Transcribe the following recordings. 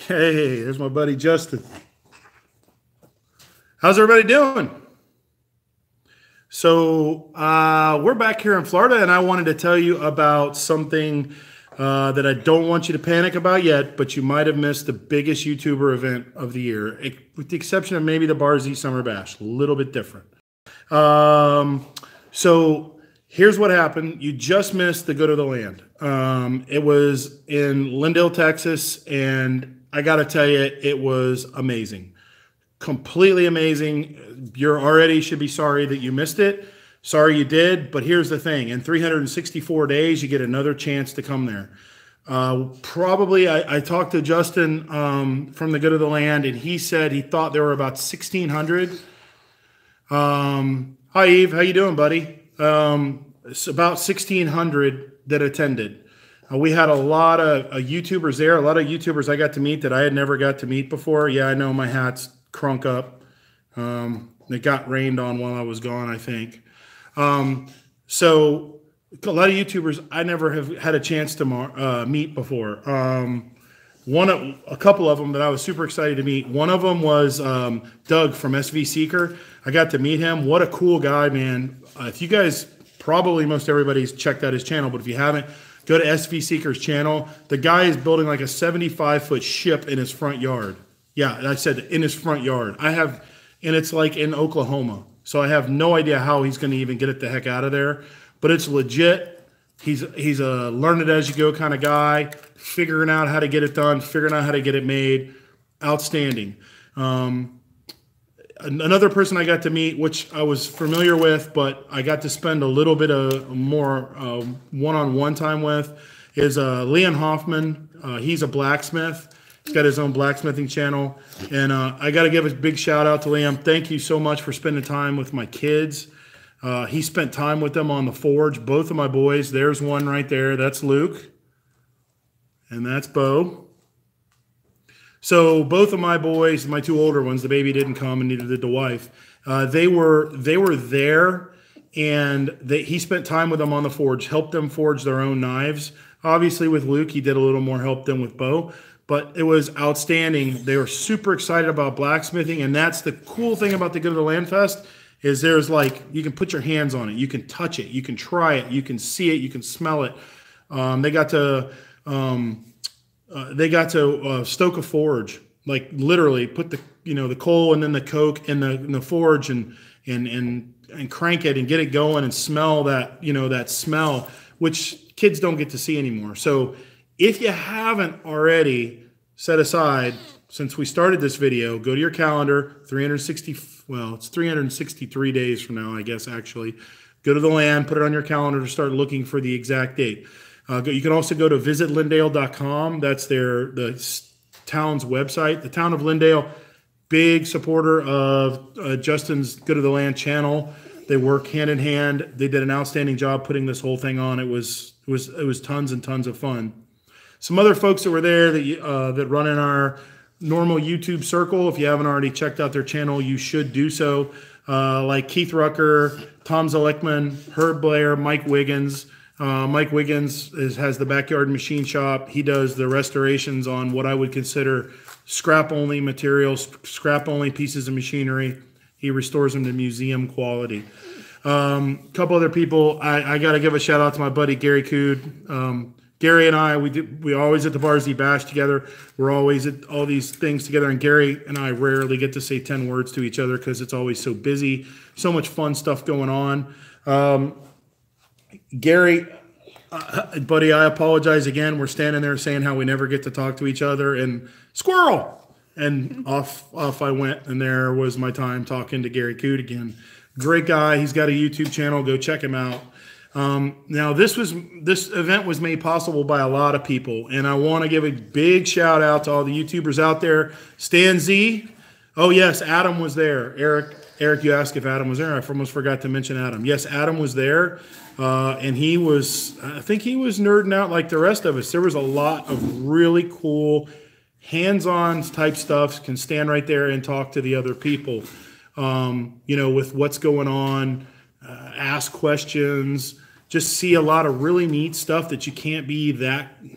Hey, there's my buddy Justin. How's everybody doing? So we're back here in Florida, and I wanted to tell you about something that I don't want you to panic about yet, but you might have missed the biggest YouTuber event of the year, with the exception of maybe the Bar Z Summer Bash. A little bit different. So here's what happened. You just missed the Good of the Land. It was in Lindale, Texas, and I got to tell you, it was amazing. Completely amazing. You already should be sorry that you missed it. Sorry you did, but here's the thing. In 364 days, you get another chance to come there. Probably, I talked to Justin from the Good of the Land, and he said he thought there were about 1,600. Hi, Eve. How you doing, buddy? It's about 1,600 that attended. We had a lot of YouTubers there, a lot of YouTubers I got to meet that I had never got to meet before. Yeah, I know my hat's crunk up. It got rained on while I was gone, I think. So a lot of YouTubers I never have had a chance to meet before. A couple of them that I was super excited to meet. One of them was Doug from SV Seeker. I got to meet him. What a cool guy, man. If you guys, probably most everybody's checked out his channel, but if you haven't, go to SV Seeker's channel. The guy is building like a 75-foot ship in his front yard. Yeah, I said in his front yard. And it's like in Oklahoma. So I have no idea how he's going to even get it the heck out of there. But it's legit. He's a learn it as you go kind of guy, figuring out how to get it done, figuring out how to get it made. Outstanding. Another person I got to meet, which I was familiar with, but I got to spend a little bit of more one-on-one time with, is Leon Hoffman. He's a blacksmith. He's got his own blacksmithing channel. And I got to give a big shout out to Liam. Thank you so much for spending time with my kids. He spent time with them on the forge. Both of my boys. There's one right there. That's Luke. And that's Bo. So both of my boys, my two older ones, the baby didn't come and neither did the wife. They were there, and he spent time with them on the forge, helped them forge their own knives. Obviously with Luke, he did a little more help than with Bo. But it was outstanding. They were super excited about blacksmithing, and that's the cool thing about the Good of the Land Fest is there's like, you can put your hands on it, you can touch it, you can try it, you can see it, you can smell it. They got to stoke a forge, like literally put the coal and then the coke in the forge and crank it and get it going and smell that that smell, which kids don't get to see anymore. So if you haven't already set aside, since we started this video, go to your calendar, it's 363 days from now, I guess, actually. Go to the land, put it on your calendar to start looking for the exact date. You can also go to visitlindale.com. That's the town's website. The town of Lindale, big supporter of Justin's Good of the Land channel. They work hand in hand. They did an outstanding job putting this whole thing on. It was tons and tons of fun. Some other folks that were there that run in our normal YouTube circle. If you haven't already checked out their channel, you should do so. Like Keith Rucker, Tom Zelickman, Herb Blair, Mike Wiggins. Mike Wiggins has the Backyard Machine Shop. He does the restorations on what I would consider scrap-only materials, scrap-only pieces of machinery. He restores them to museum quality. Couple other people. I got to give a shout-out to my buddy Gary Cood. Gary and I, we always at the Bar Z Bash together. We're always at all these things together, and Gary and I rarely get to say 10 words to each other because it's always so busy, so much fun stuff going on. Gary, buddy, I apologize again. We're standing there saying how we never get to talk to each other, and squirrel! And off I went, and there was my time talking to Gary Coot again. Great guy. He's got a YouTube channel. Go check him out. Now this event was made possible by a lot of people, and I want to give a big shout out to all the YouTubers out there. Stan Z. Oh yes, Adam was there. Eric, you asked if Adam was there. I almost forgot to mention Adam. Yes, Adam was there, and I think he was nerding out like the rest of us. There was a lot of really cool hands-on type stuff. Can stand right there and talk to the other people, with what's going on, ask questions, just see a lot of really neat stuff that you can't be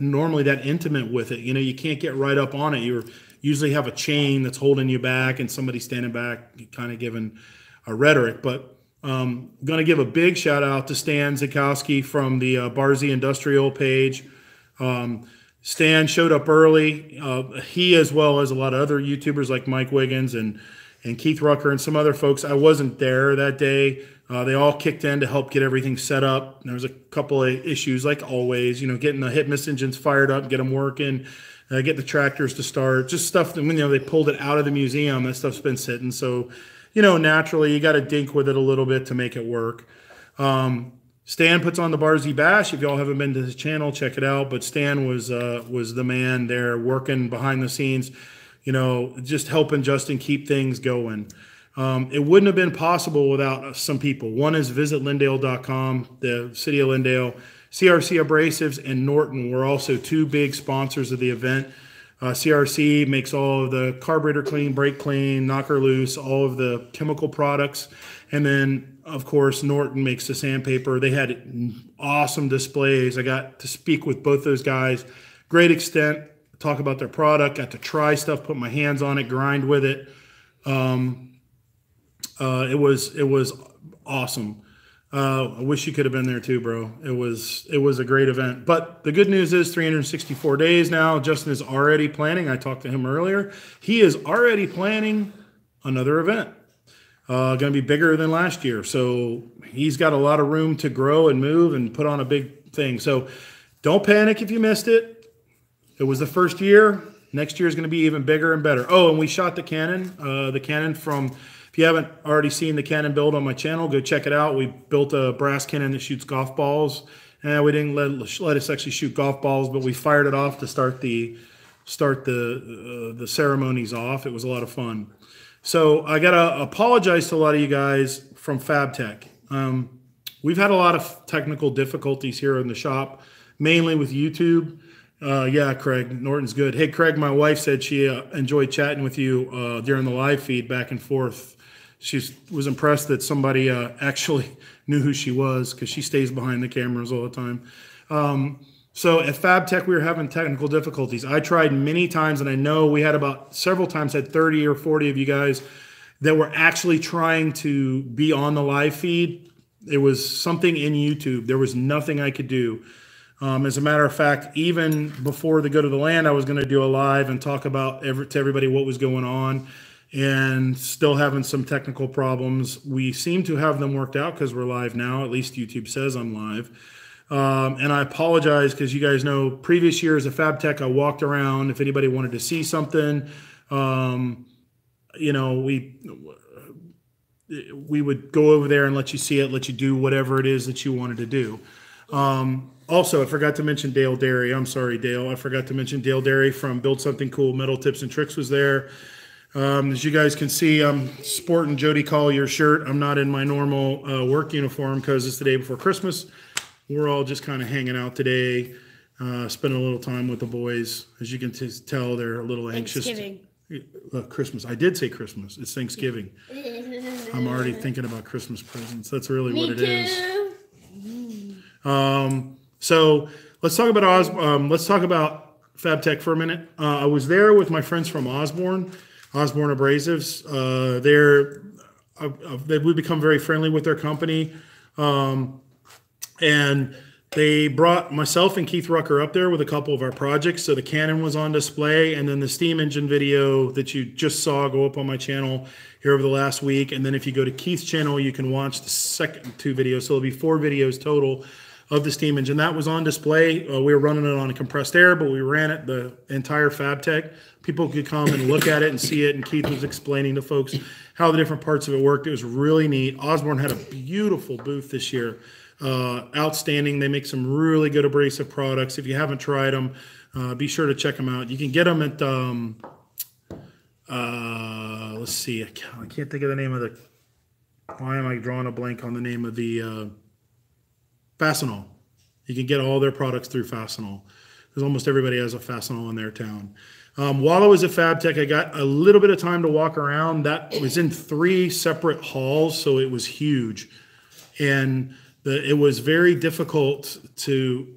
normally that intimate with it. You know, you can't get right up on it. You usually have a chain that's holding you back and somebody standing back kind of giving a rhetoric. But I'm going to give a big shout out to Stan Zukowski from the Barzy Industrial page. Stan showed up early. He, as well as a lot of other YouTubers like Mike Wiggins and Keith Rucker and some other folks. I wasn't there that day. They all kicked in to help get everything set up. There was a couple of issues, like always, you know, getting the Hitmas engines fired up, get them working, get the tractors to start, just stuff that, you know, they pulled it out of the museum. That stuff's been sitting. So, you know, naturally you got to dink with it a little bit to make it work. Stan puts on the Barzy Bash. If y'all haven't been to his channel, check it out. But Stan was the man there working behind the scenes, you know, just helping Justin keep things going. It wouldn't have been possible without some people. One is visitlindale.com, the city of Lindale. CRC Abrasives and Norton were also two big sponsors of the event. CRC makes all of the carburetor clean, brake clean, knocker loose, all of the chemical products. And then, of course, Norton makes the sandpaper. They had awesome displays. I got to speak with both those guys. Great extent, talk about their product, got to try stuff, put my hands on it, grind with it. It was awesome. I wish you could have been there too, bro. It was a great event. But the good news is 364 days now. Justin is already planning. I talked to him earlier. He is already planning another event. Going to be bigger than last year. So he's got a lot of room to grow and move and put on a big thing. So don't panic if you missed it. It was the first year. Next year is going to be even bigger and better. Oh, and we shot the Canon from, if you haven't already seen the Canon build on my channel, go check it out. We built a brass cannon that shoots golf balls. And we didn't let us actually shoot golf balls, but we fired it off to start the ceremonies off. It was a lot of fun. So I got to apologize to a lot of you guys from Fabtech. We've had a lot of technical difficulties here in the shop, mainly with YouTube. Yeah, Craig, Norton's good. Hey, Craig, my wife said she enjoyed chatting with you during the live feed back and forth. She was impressed that somebody actually knew who she was because she stays behind the cameras all the time. So at Fabtech, we were having technical difficulties. I tried many times, and I know we had about several times had 30 or 40 of you guys that were actually trying to be on the live feed. It was something in YouTube. There was nothing I could do. As a matter of fact, even before the Go to the Land, I was going to do a live and talk about to everybody what was going on, and still having some technical problems. We seem to have them worked out because we're live now. At least YouTube says I'm live. And I apologize because you guys know previous years at Fabtech, I walked around. If anybody wanted to see something, you know, we would go over there and let you see it, let you do whatever it is that you wanted to do. Also, I forgot to mention Dale Derry. I'm sorry, Dale. I forgot to mention Dale Derry from Build Something Cool. Metal Tips and Tricks was there. As you guys can see, I'm sporting Jody Collier's shirt. I'm not in my normal work uniform because it's the day before Christmas. We're all just kind of hanging out today, spending a little time with the boys. As you can tell, they're a little anxious. Thanksgiving. Christmas. I did say Christmas. It's Thanksgiving. I'm already thinking about Christmas presents. That's really what it is. So let's talk about Fabtech for a minute. I was there with my friends from Osborne Abrasives. We've become very friendly with their company. And they brought myself and Keith Rucker up there with a couple of our projects. So the Canon was on display, and then the steam engine video that you just saw go up on my channel here over the last week. And then if you go to Keith's channel, you can watch the second two videos. So there'll be 4 videos total of the steam engine. That was on display. We were running it on a compressed air, but we ran it the entire Fabtech. People could come and look at it and see it, and Keith was explaining to folks how the different parts of it worked. It was really neat. Osborne had a beautiful booth this year. Outstanding. They make some really good abrasive products. If you haven't tried them, be sure to check them out. You can get them at, let's see, I can't think of the name of the, why am I drawing a blank on the name of the, Fastenal. You can get all their products through Fastenal, because almost everybody has a Fastenal in their town. While I was at Fabtech, I got a little bit of time to walk around. That was in 3 separate halls, so it was huge. And it was very difficult to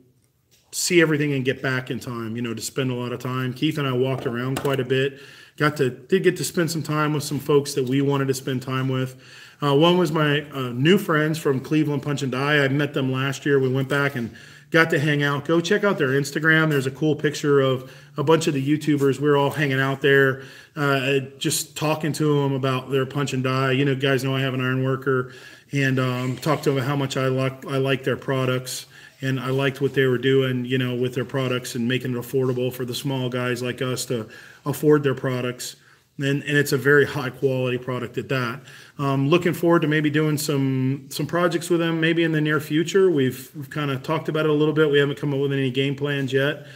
see everything and get back in time, to spend a lot of time. Keith and I walked around quite a bit. Did get to spend some time with some folks that we wanted to spend time with. One was my new friends from Cleveland Punch and Die. I met them last year. We went back and got to hang out. Go check out their Instagram. There's a cool picture of a bunch of the YouTubers. We're all hanging out there, just talking to them about their punch and die. Guys know I have an iron worker, and talked to them about how much I like their products. And I liked what they were doing, with their products and making it affordable for the small guys like us to afford their products. And it's a very high quality product at that. Looking forward to maybe doing some projects with them maybe in the near future. We've kind of talked about it a little bit. We haven't come up with any game plans yet.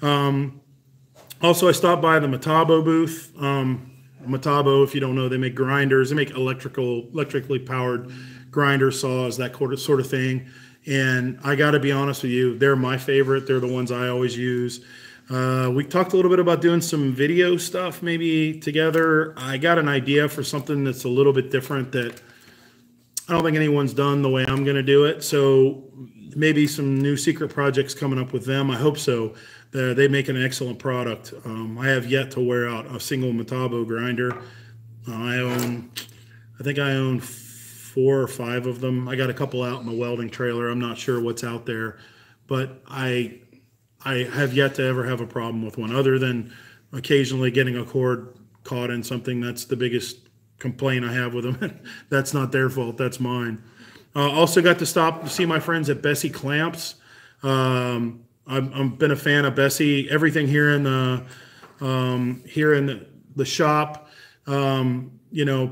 Also, I stopped by the Metabo booth. Metabo, if you don't know, they make grinders. They make electrically powered grinder saws, that sort of thing. And I got to be honest with you, they're my favorite. They're the ones I always use. We talked a little bit about doing some video stuff maybe together. I got an idea for something that's a little bit different that I don't think anyone's done the way I'm going to do it. So maybe some new secret projects coming up with them. I hope so. They make an excellent product. I have yet to wear out a single Metabo grinder. I think I own 4 or 5 of them. I got a couple out in the welding trailer. I'm not sure what's out there, but I have yet to ever have a problem with one, other than occasionally getting a cord caught in something. That's the biggest complaint I have with them. That's not their fault. That's mine. Also got to stop to see my friends at Bessie Clamps. I've been a fan of Bessie. Everything here in the shop.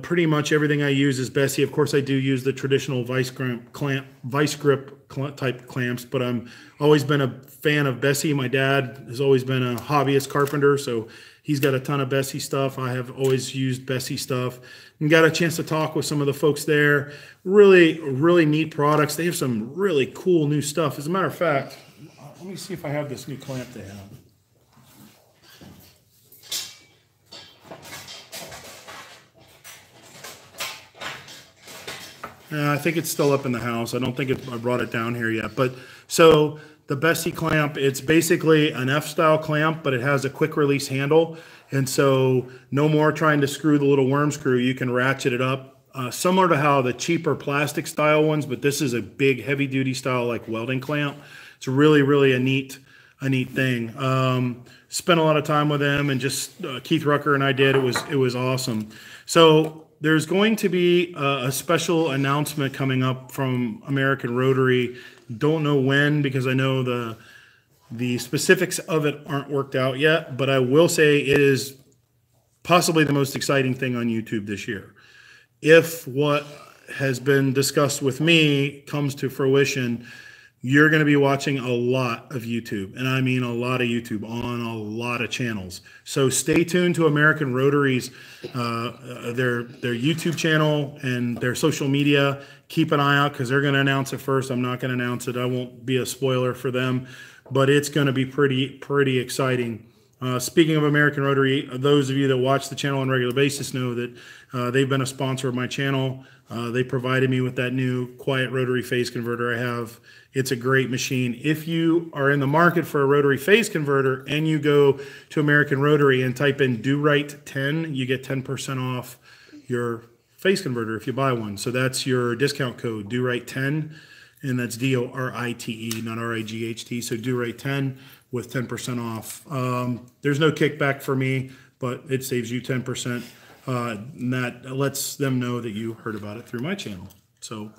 Pretty much everything I use is Bessie. Of course, I do use the traditional vice grip type clamps, but I'm always been a fan of Bessie. My dad has always been a hobbyist carpenter, so he's got a ton of Bessie stuff. I have always used Bessie stuff, and got a chance to talk with some of the folks there. Really, really neat products. They have some really cool new stuff. As a matter of fact, let me see if I have this new clamp they have. I think it's still up in the house. I don't think I brought it down here yet. But so the Bessie clamp, it's basically an F-style clamp, but it has a quick release handle. And so no more trying to screw the little worm screw. You can ratchet it up, similar to how the cheaper plastic style ones, but this is a big heavy duty style like welding clamp. It's really, really a neat thing. Spent a lot of time with them, and just Keith Rucker and I did. It was awesome. So there's going to be a special announcement coming up from American Rotary. Don't know when, because I know the specifics of it aren't worked out yet, but I will say it is possibly the most exciting thing on YouTube this year. If what has been discussed with me comes to fruition, you're going to be watching a lot of YouTube, and I mean a lot of YouTube on a lot of channels. So stay tuned to American Rotary's their YouTube channel and their social media. Keep an eye out, because they're going to announce it first. I'm not going to announce it. I won't be a spoiler for them, but it's going to be pretty exciting. Speaking of American Rotary, those of you that watch the channel on a regular basis know that they've been a sponsor of my channel. They provided me with that new quiet rotary phase converter I have. It's a great machine. If you are in the market for a rotary phase converter and you go to American Rotary and type in Do Right 10, you get 10% off your phase converter if you buy one. So that's your discount code, Do Right 10, and that's DORITE, not RIGHT. So Do Right 10 with 10% off. There's no kickback for me, but it saves you 10%. And that lets them know that you heard about it through my channel. So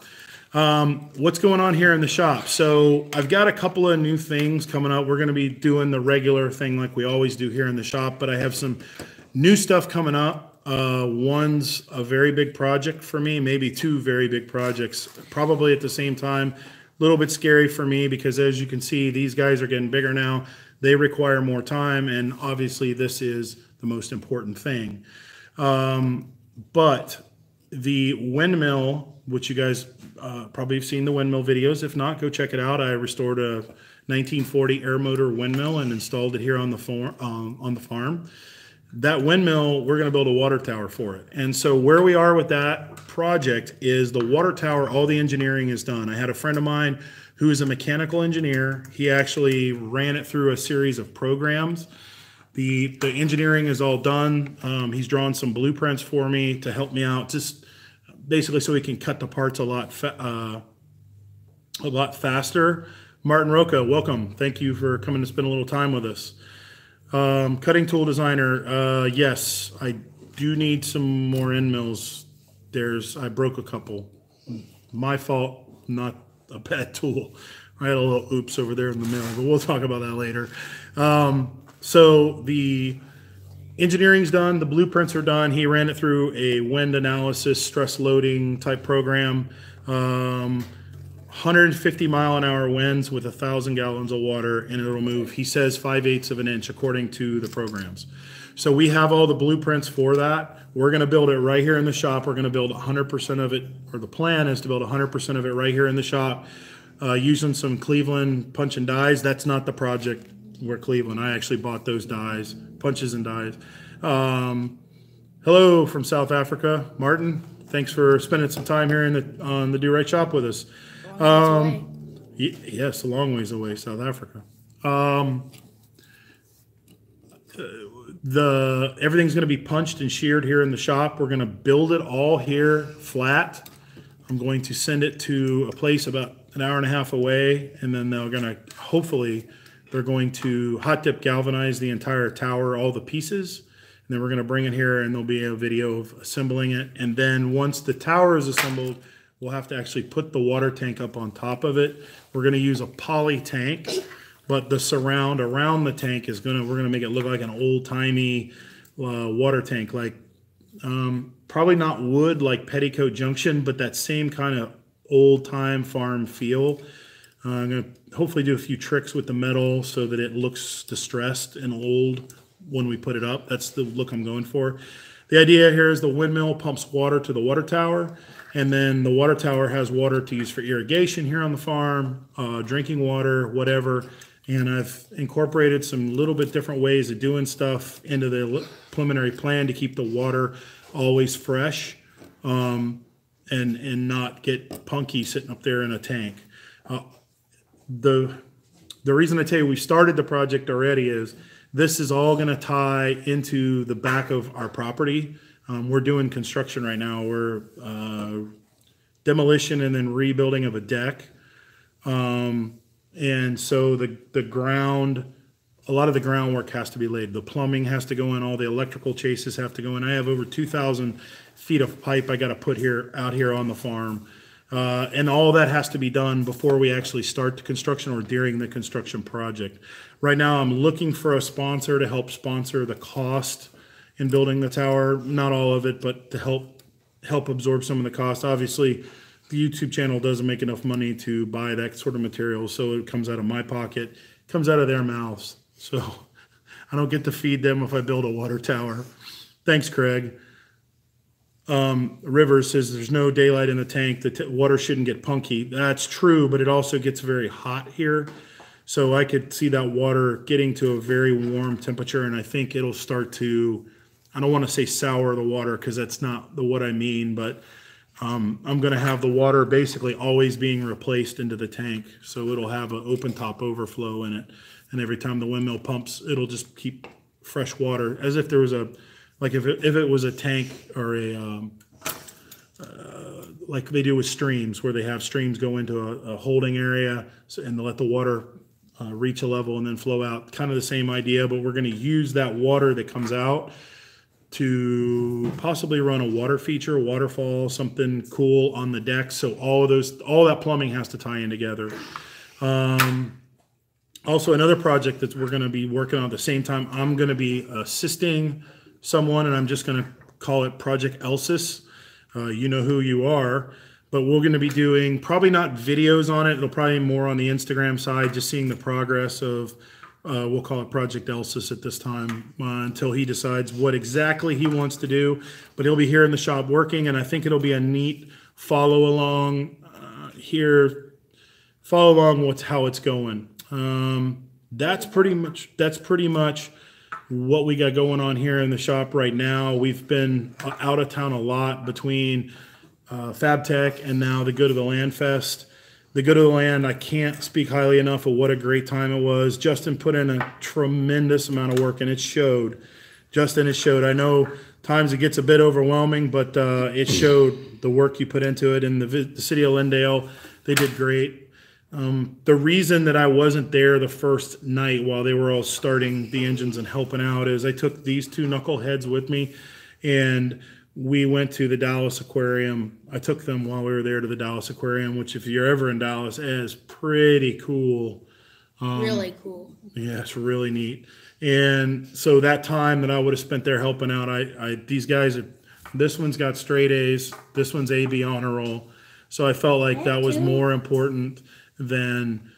what's going on here in the shop? So I've got a couple of new things coming up. We're going to be doing the regular thing like we always do here in the shop, but I have some new stuff coming up. One's a very big project for me, maybe 2 very big projects, probably at the same time. A little bit scary for me, because as you can see, these guys are getting bigger now. They require more time, and obviously this is the most important thing. But the windmill, which you guys probably have seen the windmill videos. If not, go check it out. I restored a 1940 air motor windmill and installed it here on the farm. that windmill, we're going to build a water tower for it. And so where we are with that project is the water tower, all the engineering is done. I had a friend of mine who is a mechanical engineer. He actually ran it through a series of programs. The engineering is all done. He's drawn some blueprints for me to help me out, just basically so we can cut the parts a lot faster. Martin Roca, welcome. Thank you for coming to spend a little time with us. Cutting tool designer, yes, I do need some more end mills. I broke a couple. My fault, not a bad tool. I had a little oops over there in the middle, but we'll talk about that later. So the engineering's done, the blueprints are done. He ran it through a wind analysis, stress loading type program. 150-mile-an-hour winds with 1,000 gallons of water, and it'll move, he says, 5/8 of an inch according to the programs. So we have all the blueprints for that. We're going to build it right here in the shop. We're going to build 100% of it, or the plan is to build 100% of it right here in the shop using some Cleveland punch and dies. That's not the project where Cleveland. I actually bought those dies, punches and dies. Hello from South Africa, Martin. Thanks for spending some time here on the Do Right Shop with us. Yes, a long ways away, South Africa. Everything's going to be punched and sheared here in the shop. We're going to build it all here flat. I'm going to send it to a place about an hour and a half away, and then they're going to hot dip galvanize the entire tower, all the pieces, and then we're going to bring it here, and there'll be a video of assembling it. And then once the tower is assembled, we'll have to actually put the water tank up on top of it. We're going to use a poly tank, but the surround around the tank we're going to make it look like an old-timey water tank, like probably not wood like Petticoat Junction, but that same kind of old-time farm feel. I'm going to hopefully do a few tricks with the metal so that it looks distressed and old when we put it up. That's the look I'm going for. The idea here is the windmill pumps water to the water tower, and then the water tower has water to use for irrigation here on the farm, drinking water, whatever. And I've incorporated some little bit different ways of doing stuff into the preliminary plan to keep the water always fresh and not get punky sitting up there in a tank. The reason I tell you we started the project already is this is all going to tie into the back of our property. We're doing construction right now. We're demolition and then rebuilding of a deck. And so the ground, a lot of the groundwork has to be laid. The plumbing has to go in. All the electrical chases have to go in. I have over 2,000 feet of pipe I got to put out here on the farm. And all that has to be done before we actually start the construction or during the construction project. Right now, I'm looking for a sponsor to help sponsor the cost in building the tower. Not all of it, but to help absorb some of the cost. Obviously, the YouTube channel doesn't make enough money to buy that sort of material, so it comes out of my pocket, comes out of their mouths. So I don't get to feed them if I build a water tower. Thanks, Craig. Rivers says there's no daylight in the tank. The water shouldn't get punky. That's true, but it also gets very hot here. So I could see that water getting to a very warm temperature, and I think it'll start to, I don't want to say sour the water because that's not what I mean, but I'm going to have the water basically always being replaced into the tank. So it'll have an open top overflow in it. And every time the windmill pumps, it'll just keep fresh water as if there was like if it was a tank or like they do with streams, where they have streams go into a holding area and they let the water reach a level and then flow out. Kind of the same idea, but we're going to use that water that comes out to possibly run a water feature, a waterfall, something cool on the deck. So all that plumbing has to tie in together. Also, another project that we're going to be working on at the same time, I'm going to be assisting someone, and I'm just going to call it Project Elsis. You know who you are, but we're going to be doing probably not videos on it. It'll probably be more on the Instagram side, just seeing the progress of, we'll call it Project Elsis at this time until he decides what exactly he wants to do. But he'll be here in the shop working, and I think it'll be a neat follow along here. Follow along with how it's going. That's pretty much what we got going on here in the shop right now. We've been out of town a lot between Fabtech and now the Good of the Land Fest. The Good of the Land, I can't speak highly enough of what a great time it was. Justin put in a tremendous amount of work, and it showed. Justin, it showed. I know times it gets a bit overwhelming, but it showed the work you put into it. And the city of Lindale, they did great. The reason that I wasn't there the first night while they were all starting the engines and helping out is I took these two knuckleheads with me, and we went to the Dallas Aquarium. I took them while we were there to the Dallas Aquarium, which if you're ever in Dallas, is pretty cool. Really cool. Yeah, it's really neat. And so that time that I would have spent there helping out, these guys are, this one's got straight A's, this one's A/B honor roll. So I felt like that was more important than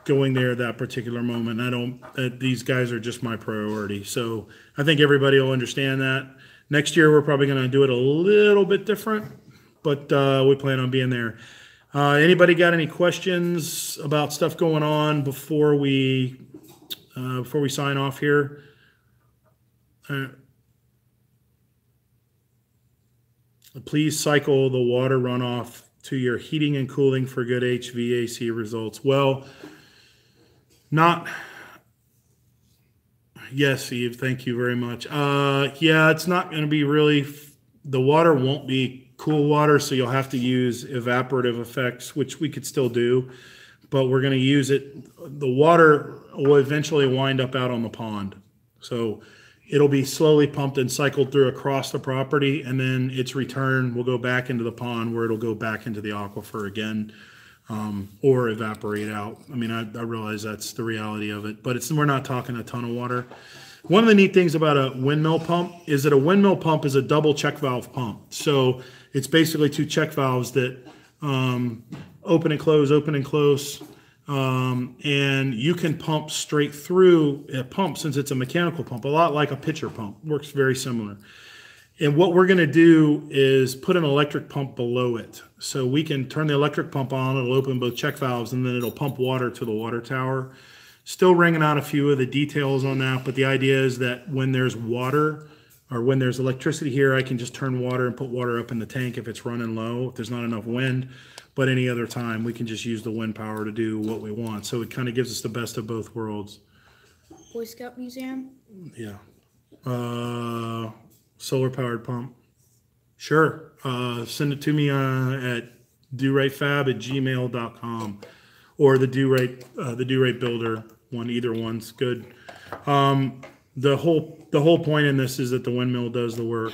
going there that particular moment. These guys are just my priority. So I think everybody will understand that. Next year, we're probably going to do it a little bit different, but we plan on being there. Anybody got any questions about stuff going on before we sign off here? Please cycle the water runoff to your heating and cooling for good HVAC results. Well, yes, Eve, thank you very much. Yeah, it's not going to be really, the water won't be cool water, so you'll have to use evaporative effects, which we could still do, but we're going to use it. The water will eventually wind up out on the pond. So it'll be slowly pumped and cycled through across the property, and then its return will go back into the pond where it'll go back into the aquifer again, or evaporate out. I mean, I realize that's the reality of it, but we're not talking a ton of water. One of the neat things about a windmill pump is that a windmill pump is a double check valve pump. So it's basically two check valves that open and close, and you can pump straight through a pump since it's a mechanical pump, a lot like a pitcher pump. Works very similar. And what we're going to do is put an electric pump below it. So we can turn the electric pump on, it'll open both check valves, and then it'll pump water to the water tower. Still wringing out a few of the details on that, but the idea is that when there's water or when there's electricity here, I can just turn water and put water up in the tank if it's running low, if there's not enough wind. But any other time, we can just use the wind power to do what we want. So it kind of gives us the best of both worlds. Boy Scout Museum? Yeah. Solar-powered pump. Sure. Send it to me at dorightfab@gmail.com or the Do Right Builder one. Either one's good. The whole point in this is that the windmill does the work.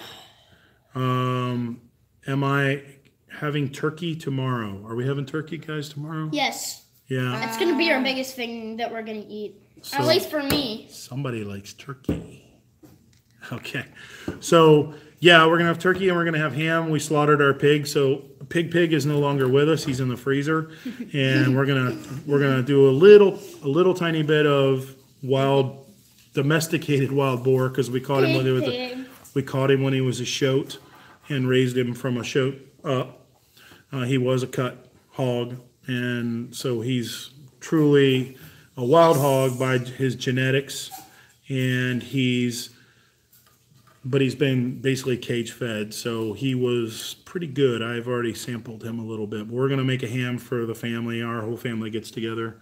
Am I having turkey tomorrow? Are we having turkey, guys, tomorrow? Yes. Yeah. That's going to be our biggest thing that we're going to eat. At least for me. Somebody likes turkey. Okay. So, yeah, we're going to have turkey and we're going to have ham. We slaughtered our pig. So, Pig is no longer with us. He's in the freezer. And we're going to do a little tiny bit of domesticated wild boar because we caught him when he was a shoat and raised him from a shoat up. He was a cut hog, and so he's truly a wild hog by his genetics, and he's been basically cage fed, so he was pretty good. I've already sampled him a little bit. But we're going to make a ham for the family. Our whole family gets together.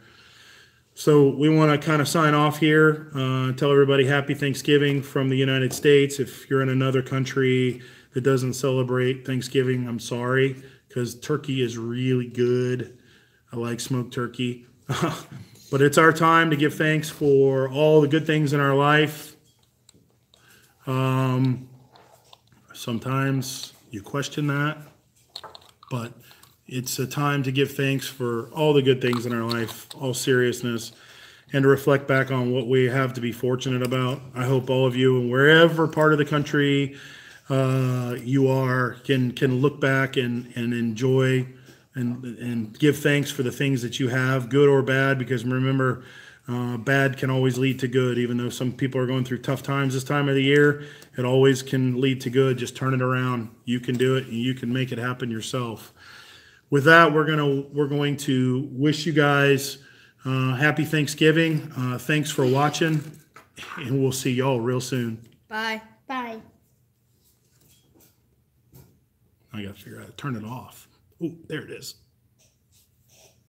So we want to kind of sign off here, tell everybody happy Thanksgiving from the United States. If you're in another country that doesn't celebrate Thanksgiving, I'm sorry, because turkey is really good. I like smoked turkey. But it's our time to give thanks for all the good things in our life. Sometimes you question that, but it's a time to give thanks for all the good things in our life, all seriousness, and to reflect back on what we have to be fortunate about. I hope all of you, wherever part of the country you are, can look back and enjoy and give thanks for the things that you have, good or bad, because remember, bad can always lead to good. Even though some people are going through tough times this time of the year, it always can lead to good. Just turn it around. You can do it, and you can make it happen yourself. With that, we're going to wish you guys happy Thanksgiving. Thanks for watching, and we'll see y'all real soon. Bye. Bye. I got to figure out how to turn it off. Oh, there it is.